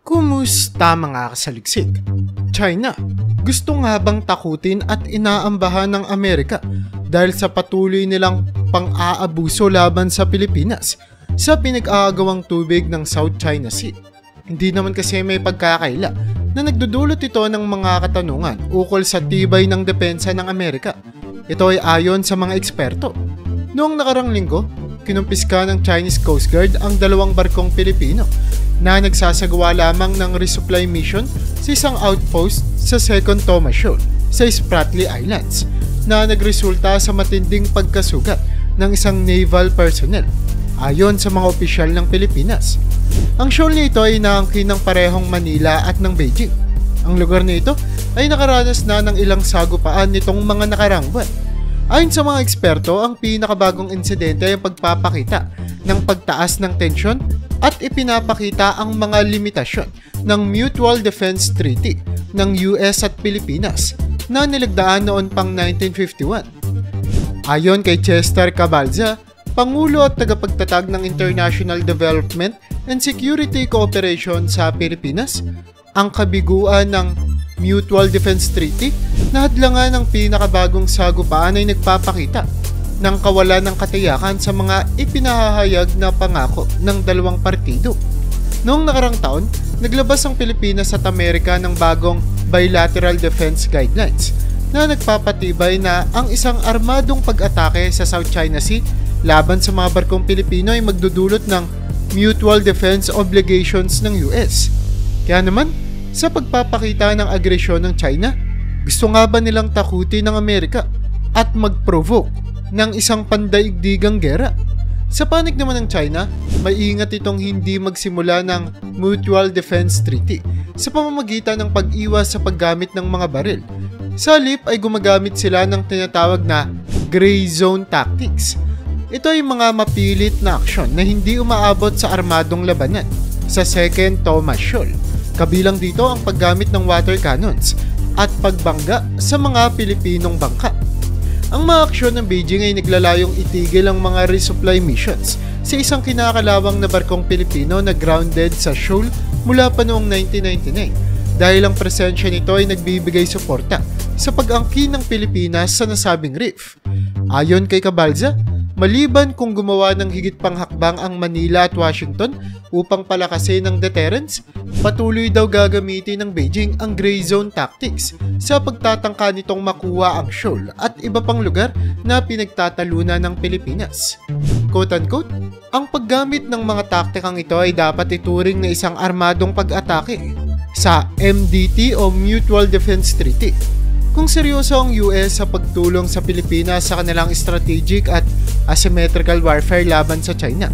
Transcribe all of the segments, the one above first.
Kumusta mga kasaliksik? China, gusto nga bang takutin at inaambahan ng Amerika dahil sa patuloy nilang pang-aabuso laban sa Pilipinas sa pinag-aagawang tubig ng South China Sea? Hindi naman kasi may pagkakaila na nagdudulot ito ng mga katanungan ukol sa tibay ng depensa ng Amerika. Ito ay ayon sa mga eksperto. Noong nakarang linggo, kinumpiska ng Chinese Coast Guard ang 2 barkong Pilipino na nagsasagawa lamang ng resupply mission sa isang outpost sa Second Thomas Shoal sa Spratly Islands na nagresulta sa matinding pagkasugat ng isang naval personnel ayon sa mga opisyal ng Pilipinas. Ang shoal nito ay inaangkin ng parehong Manila at ng Beijing. Ang lugar nito ay nakaranas na ng ilang sagupaan nitong mga nakarang buwan. Ayon sa mga eksperto, ang pinakabagong insidente ay pagpapakita ng pagtaas ng tensyon at ipinapakita ang mga limitasyon ng Mutual Defense Treaty ng US at Pilipinas na nilagdaan noon pang 1951. Ayon kay Chester Cabalza, Pangulo at tagapagtatag ng International Development and Security Cooperation sa Pilipinas, ang kabiguan ng Mutual Defense Treaty na hadlangan ng pinakabagong sagupaan ay nagpapakita ng kawalan ng katiyakan sa mga ipinahahayag na pangako ng dalawang partido. Noong nakarang taon, naglabas ang Pilipinas at Amerika ng bagong Bilateral Defense Guidelines na nagpapatibay na ang isang armadong pag-atake sa South China Sea laban sa mga barkong Pilipino ay magdudulot ng mutual defense obligations ng US. Kaya naman, sa pagpapakita ng agresyon ng China, gusto nga ba nilang takutin ng Amerika at mag-provoke ng isang pandaigdigang gera? Sa panig naman ng China, maingat itong hindi magsimula ng Mutual Defense Treaty sa pamamagitan ng pag-iwas sa paggamit ng mga baril. Sa halip ay gumagamit sila ng tinatawag na gray zone tactics. Ito ay mga mapilit na aksyon na hindi umaabot sa armadong labanan sa Second Thomas Shoal. Kabilang dito ang paggamit ng water cannons at pagbangga sa mga Pilipinong bangka. Ang mga aksyon ng Beijing ay naglalayong itigil ang mga resupply missions sa isang kinakalawang na barkong Pilipino na grounded sa shoal mula pa noong 1999 dahil ang presensya nito ay nagbibigay suporta sa pag-angkin ng Pilipinas sa nasabing reef. Ayon kay Cabalza, maliban kung gumawa ng higit pang hakbang ang Manila at Washington upang palakasin ang deterrence, patuloy daw gagamitin ng Beijing ang gray zone tactics sa pagtatangka nitong makuha ang shoal at iba pang lugar na pinagtatalunan ng Pilipinas. Quote-unquote, ang paggamit ng mga taktikang ito ay dapat ituring na isang armadong pag-atake sa MDT o Mutual Defense Treaty. Kung seryoso ang US sa pagtulong sa Pilipinas sa kanilang strategic at asymmetrical warfare laban sa China,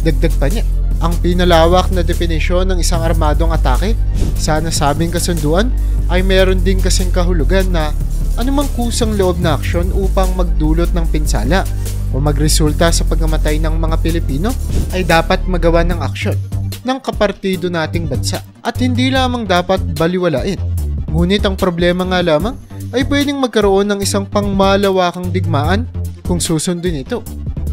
dagdag pa niya, ang pinalawak na definisyon ng isang armadong atake sa nasabing kasunduan ay meron din kasing kahulugan na anumang kusang loob na aksyon upang magdulot ng pinsala o magresulta sa pagkamatay ng mga Pilipino ay dapat magawa ng aksyon ng kapartido nating bansa at hindi lamang dapat baliwalain. Ngunit ang problema nga lamang ay pwedeng magkaroon ng isang pangmalawakang digmaan kung susundin ito.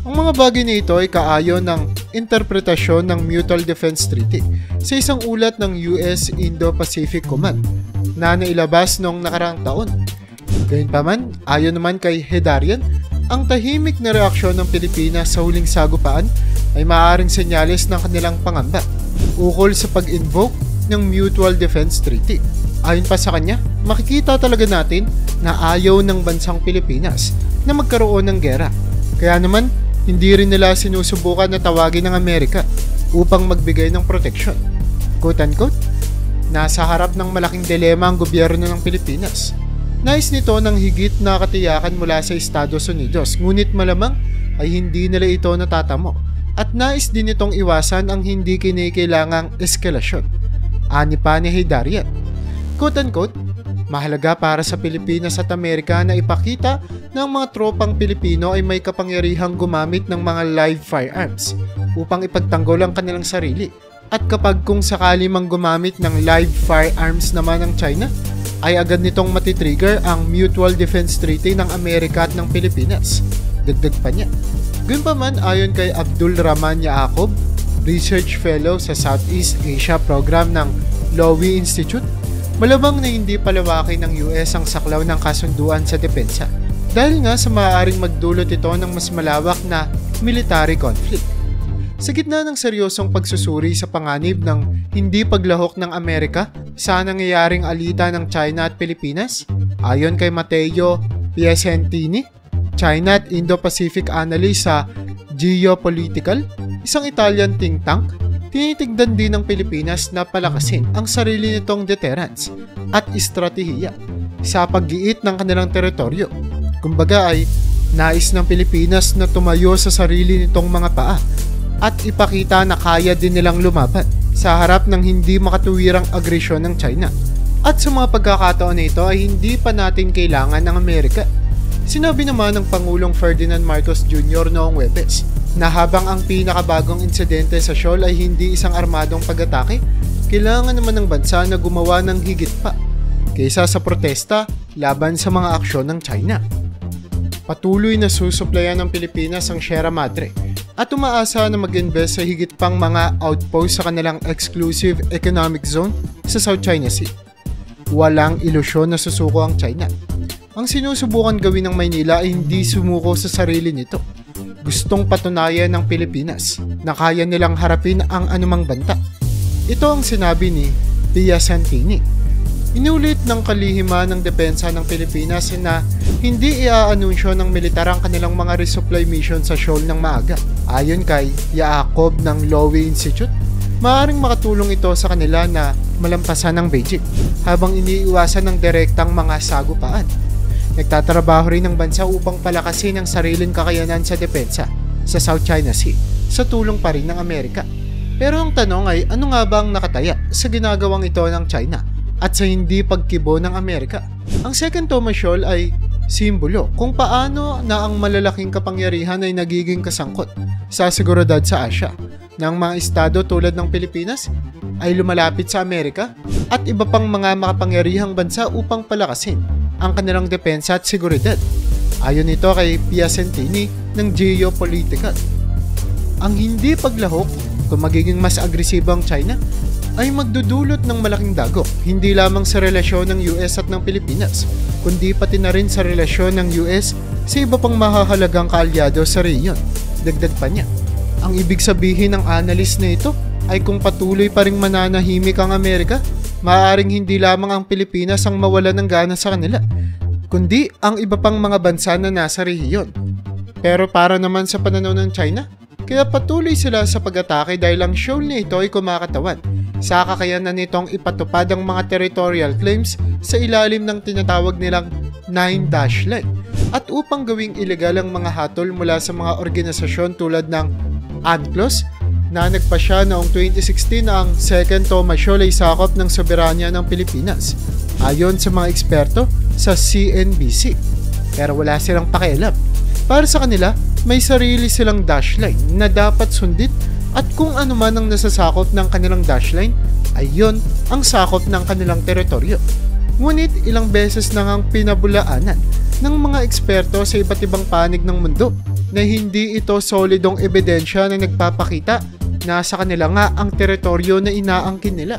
Ang mga bagay na ito ay kaayon ng interpretasyon ng Mutual Defense Treaty sa isang ulat ng US Indo-Pacific Command na nailabas noong nakarang taon. Gayunpaman, ayon naman kay Hedarian, ang tahimik na reaksyon ng Pilipinas sa huling sagupaan ay maaaring senyales ng kanilang pangamba ukol sa pag-invoke ng Mutual Defense Treaty. Ayon pa sa kanya, makikita talaga natin na ayaw ng bansang Pilipinas na magkaroon ng gera. Kaya naman, hindi rin nila sinusubukan na tawagin ng Amerika upang magbigay ng proteksyon. Quote-unquote, nasa harap ng malaking dilema ang gobyerno ng Pilipinas. Nais nito ng higit na katiyakan mula sa Estados Unidos, ngunit malamang ay hindi nila ito natatamo at nais din itong iwasan ang hindi kinikailangang eskalasyon. Ani pa ni Hedarian. Quote-unquote, mahalaga para sa Pilipinas at Amerika na ipakita na ang mga tropang Pilipino ay may kapangyarihang gumamit ng mga live firearms upang ipagtanggol ang kanilang sarili. At kapag kung sakali mang gumamit ng live firearms naman ng China, ay agad nitong matitrigger ang Mutual Defense Treaty ng Amerika at ng Pilipinas. Dagdag pa niya. Gayunpaman, ayon kay Abdul Rahman Yaacob, Research Fellow sa Southeast Asia Program ng Lowy Institute, malabang na hindi palawakin ng US ang saklaw ng kasunduan sa depensa dahil nga sa maaaring magdulot ito ng mas malawak na military conflict. Sa gitna ng seryosong pagsusuri sa panganib ng hindi paglahok ng Amerika sa nangyayaring alitan ng China at Pilipinas, ayon kay Matteo Piacentini, China at Indo-Pacific Analyst sa Geopolitical, isang Italian think tank, tinitigdan din ng Pilipinas na palakasin ang sarili nitong deterrence at estratehiya sa paggiit ng kanilang teritoryo. Kumbaga ay nais ng Pilipinas na tumayo sa sarili nitong mga paa at ipakita na kaya din nilang lumaban sa harap ng hindi makatuwirang agresyon ng China. At sa mga pagkakataon na ito ay hindi pa natin kailangan ng Amerika. Sinabi naman ng Pangulong Ferdinand Marcos Jr. noong Huwebes na habang ang pinakabagong insidente sa Siol ay hindi isang armadong pag-atake, kailangan naman ng bansa na gumawa ng higit pa kaysa sa protesta laban sa mga aksyon ng China. Patuloy na susuplayan ng Pilipinas ang Sierra Madre at umaasa na mag-invest sa higit pang mga outpost sa kanilang exclusive economic zone sa South China Sea. Walang ilusyon na susuko ang China. Ang sinusubukan gawin ng Maynila ay hindi sumuko sa sarili nito. Gustong patunayan ng Pilipinas na kaya nilang harapin ang anumang banta. Ito ang sinabi ni Piacentini. Inulit ng kalihima ng depensa ng Pilipinas na hindi iaanunsyo ng militar ang kanilang mga resupply mission sa Siol ng maaga. Ayon kay Jacob ng Lowy Institute, maaaring makatulong ito sa kanila na malampasan ng Beijing habang iniiwasan ng direktang mga sagupaan. Nagtatrabaho rin ng bansa upang palakasin ang sariling kakayanan sa depensa sa South China Sea sa tulong pa rin ng Amerika. Pero ang tanong ay ano nga ba ang nakataya sa ginagawang ito ng China at sa hindi pagkibo ng Amerika? Ang Second Thomas Shoal ay simbolo kung paano na ang malalaking kapangyarihan ay nagiging kasangkot sa seguridad sa Asia ng mga estado tulad ng Pilipinas ay lumalapit sa Amerika at iba pang mga makapangyarihang bansa upang palakasin ang kanilang depensa at seguridad. Ayon ito kay Piacentini ng Geopolitical. Ang hindi paglahok kung magiging mas agresibo ang China ay magdudulot ng malaking dagok hindi lamang sa relasyon ng US at ng Pilipinas, kundi pati na rin sa relasyon ng US sa iba pang mahahalagang kaalyado sa rehiyon. Dagdag pa niya, ang ibig sabihin ng analyst na ito ay kung patuloy pa ring mananahimik ang Amerika, maaaring hindi lamang ang Pilipinas ang mawala ng gana sa kanila, kundi ang iba pang mga bansa na nasa rehiyon. Pero para naman sa pananaw ng China, kaya patuloy sila sa pag-atake dahil ang shoal na ito ay kumakatawan sa kakayanan nitong ipatupad ang mga territorial claims sa ilalim ng tinatawag nilang Nine Dash Line at upang gawing ilegal ang mga hatol mula sa mga organisasyon tulad ng UNCLOS na nagpasya noong 2016 na ang Second Thomas Shoal ay sakop ng soberanya ng Pilipinas ayon sa mga eksperto sa CNBC. Pero wala silang pakialam. Para sa kanila, may sarili silang dashline na dapat sundin at kung ano man ang nasasakop ng kanilang dashline ay yon ang sakop ng kanilang teritoryo. Ngunit ilang beses na ngang pinabulaanan ng mga eksperto sa iba't ibang panig ng mundo na hindi ito solidong ebidensya na nagpapakita na sa kanila nga ang teritoryo na inaangkin nila.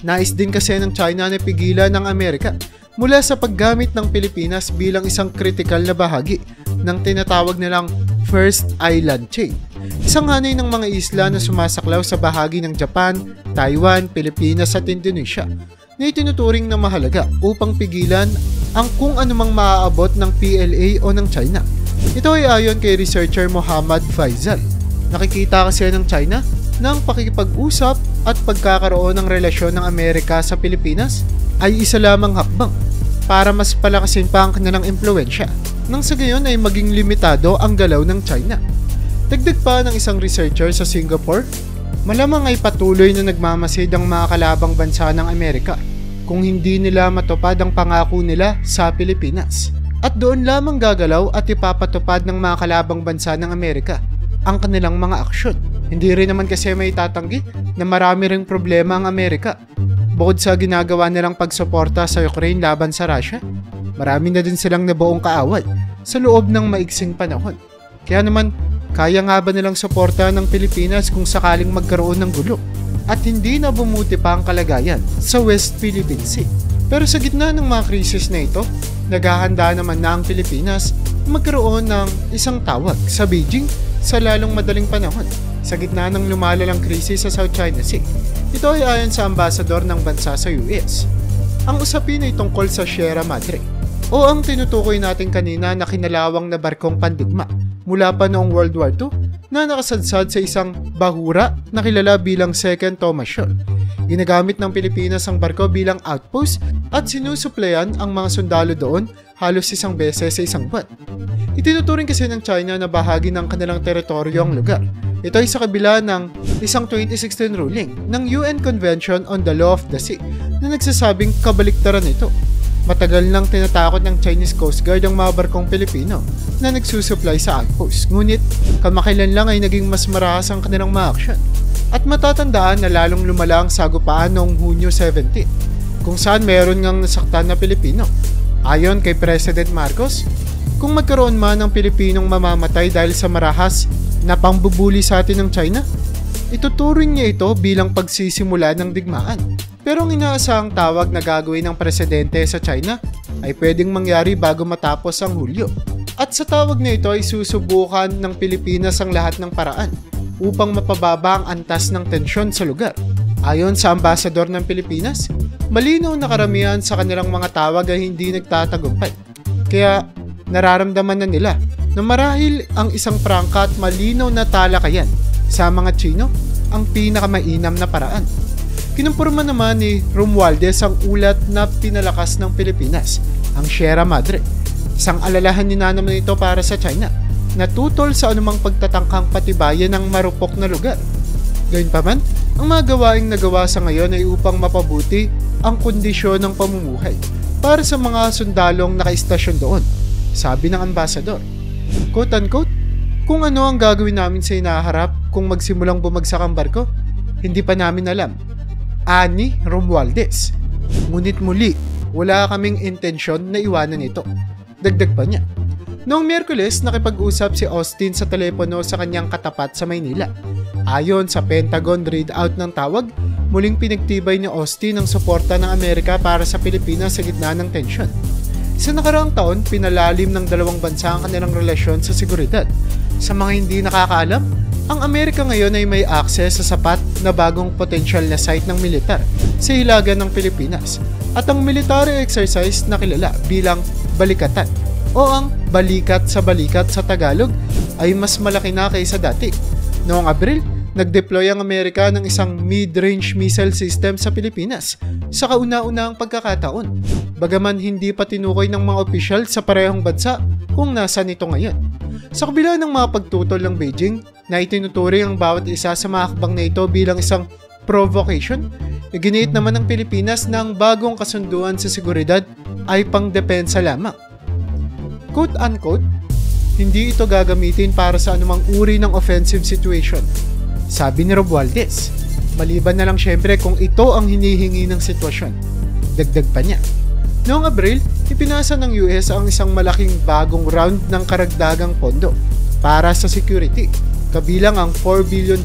Nais din kasi ng China na pigilan ng Amerika mula sa paggamit ng Pilipinas bilang isang kritikal na bahagi ng tinatawag nilang First Island Chain. Isang hanay ng mga isla na sumasaklaw sa bahagi ng Japan, Taiwan, Pilipinas at Indonesia na itinuturing na mahalaga upang pigilan ang kung anumang maaabot ng PLA o ng China. Ito ay ayon kay researcher Muhammad Faisal. Nakikita kasi ng China na ang pakikipag-usap at pagkakaroon ng relasyon ng Amerika sa Pilipinas ay isa lamang hakbang para mas palakasin pa ang kanilang impluensya nang sa gayon ay maging limitado ang galaw ng China. Dagdag pa ng isang researcher sa Singapore, malamang ay patuloy na nagmamasid ang mga kalabang bansa ng Amerika kung hindi nila matupad ang pangako nila sa Pilipinas. At doon lamang gagalaw at ipapatupad ng mga kalabang bansa ng Amerika ang kanilang mga aksyon. Hindi rin naman kasi may tatanggi na marami ring problema ang Amerika. Bukod sa ginagawa nilang pagsuporta sa Ukraine laban sa Russia, marami na din silang nabuong kaaway sa loob ng maiksing panahon. Kaya naman, kaya nga ba nilang suporta ng Pilipinas kung sakaling magkaroon ng gulo? at hindi na bumuti pa ang kalagayan sa West Philippine Sea. Pero sa gitna ng mga krisis na ito, naghahanda naman na ang Pilipinas magkaroon ng isang tawag sa Beijing sa lalong madaling panahon sa gitna ng lumalalang krisis sa South China Sea. Ito ay ayon sa ambasador ng bansa sa US. Ang usapin ay tungkol sa Sierra Madre o ang tinutukoy natin kanina na kinalawang na barkong pandigma mula pa noong World War II na nakasadsad sa isang bahura na kilala bilang Second Thomas Shoal. Ginagamit ng Pilipinas ang barko bilang outpost at sinusuplayan ang mga sundalo doon halos isang beses sa isang buwan. Itinuturing kasi ng China na bahagi ng kanilang teritoryo ang lugar. Ito ay sa kabila ng isang 2016 ruling ng UN Convention on the Law of the Sea na nagsasabing kabaliktaran ito. Matagal nang tinatakot ng Chinese Coast Guard ang mga barkong Pilipino na nagsusupply sa outpost. Ngunit kamakailan lang ay naging mas marahas ang kanilang mga aksyon. At matatandaan na lalong lumala ang sagupaan noong Hunyo 17 kung saan meron ngang nasaktan na Pilipino. Ayon kay President Marcos, kung magkaroon man ng Pilipinong mamamatay dahil sa marahas na pangbubuli sa atin ng China, ituturing niya ito bilang pagsisimula ng digmaan. Pero ang inaasahang tawag na gagawin ng presidente sa China ay pwedeng mangyari bago matapos ang Hulyo. At sa tawag na ito ay susubukan ng Pilipinas ang lahat ng paraan upang mapababa ang antas ng tensyon sa lugar. Ayon sa ambasador ng Pilipinas, malinaw na karamihan sa kanilang mga tawag ay hindi nagtatagumpay. Kaya nararamdaman na nila na marahil ang isang prangka at malinaw na talakayan sa mga Chino ang pinakamainam na paraan. Kinumpurma naman ni Romualdez ang ulat na pinalakas ng Pilipinas, ang Sierra Madre. Isang alalahanin na naman ito para sa China na tutol sa anumang pagtatangkang patibayan ng marupok na lugar. Gayunpaman, ang mga gawaing nagawa sa ngayon ay upang mapabuti ang kondisyon ng pamumuhay para sa mga sundalong nakaistasyon doon, sabi ng ambasador. Quote-unquote, kung ano ang gagawin namin sa inaharap kung magsimulang bumagsak ang barko, hindi pa namin alam. Ani Romualdez. Ngunit muli, wala kaming intensyon na iwanan ito. Dagdag pa niya. Noong Miyerkules, nakipag-usap si Austin sa telepono sa kanyang katapat sa Maynila. Ayon sa Pentagon readout ng tawag, muling pinagtibay ni Austin ang suporta ng Amerika para sa Pilipinas sa gitna ng tensyon. Sa nakaraang taon, pinalalim ng dalawang bansa ang kanilang relasyon sa seguridad. Sa mga hindi nakakaalam, ang Amerika ngayon ay may akses sa sapat na bagong potensyal na site ng militar sa hilaga ng Pilipinas at ang military exercise na kilala bilang Balikatan o ang Balikat sa Tagalog ay mas malaki na kaysa dati. Noong Abril, nag-deploy ang Amerika ng isang mid-range missile system sa Pilipinas sa kauna-unahang pagkakataon. Bagaman hindi pa tinukoy ng mga opisyal sa parehong bansa kung nasaan ito ngayon. Sa kabila ng mga pagtutol ng Beijing na itinuturing ang bawat isa sa mga hakbang na ito bilang isang provocation, iginiit naman ng Pilipinas na ang bagong kasunduan sa seguridad ay pangdepensa lamang. Quote-unquote, hindi ito gagamitin para sa anumang uri ng offensive situation, sabi ni Romualdez. Maliban na lang syempre kung ito ang hinihingi ng sitwasyon. Dagdag pa niya. Noong Abril, ipinasa ng US ang isang malaking bagong round ng karagdagang pondo para sa security, kabilang ang $4 billion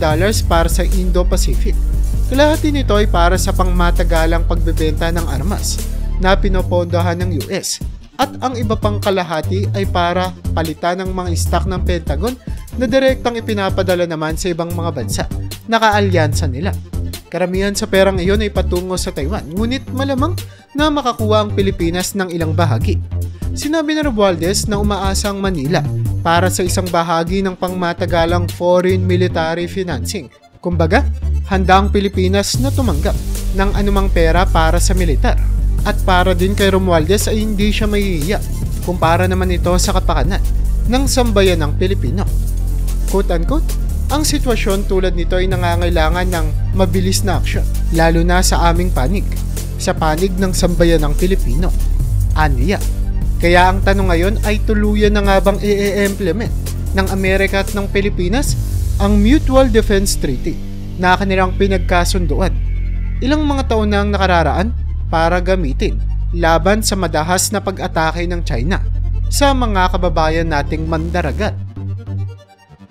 para sa Indo-Pacific. Kalahati nito ay para sa pangmatagalang pagbebenta ng armas na pinopondohan ng US at ang iba pang kalahati ay para palitan ng mga stock ng Pentagon na direktang ipinapadala naman sa ibang mga bansa na kaalyansa nila. Karamihan sa perang iyon ay patungo sa Taiwan, ngunit malamang na makakuha ang Pilipinas ng ilang bahagi. Sinabi ni Romualdez na umaasa ang Manila para sa isang bahagi ng pangmatagalang foreign military financing. Kumbaga, handa ang Pilipinas na tumanggap ng anumang pera para sa militar. At para din kay Romualdez ay hindi siya mahihiya kumpara naman ito sa kapakanan ng sambayan ng Pilipino. Quote-unquote, ang sitwasyon tulad nito ay nangangailangan ng mabilis na aksyon, lalo na sa aming panig, sa panig ng sambayan ng Pilipino. Aniya. Kaya ang tanong ngayon ay tuluyan na nga bang i-implement ng Amerika at ng Pilipinas ang Mutual Defense Treaty na kanilang pinagkasunduan ilang mga taon na ang nakararaan para gamitin laban sa madahas na pag-atake ng China sa mga kababayan nating mandaragat.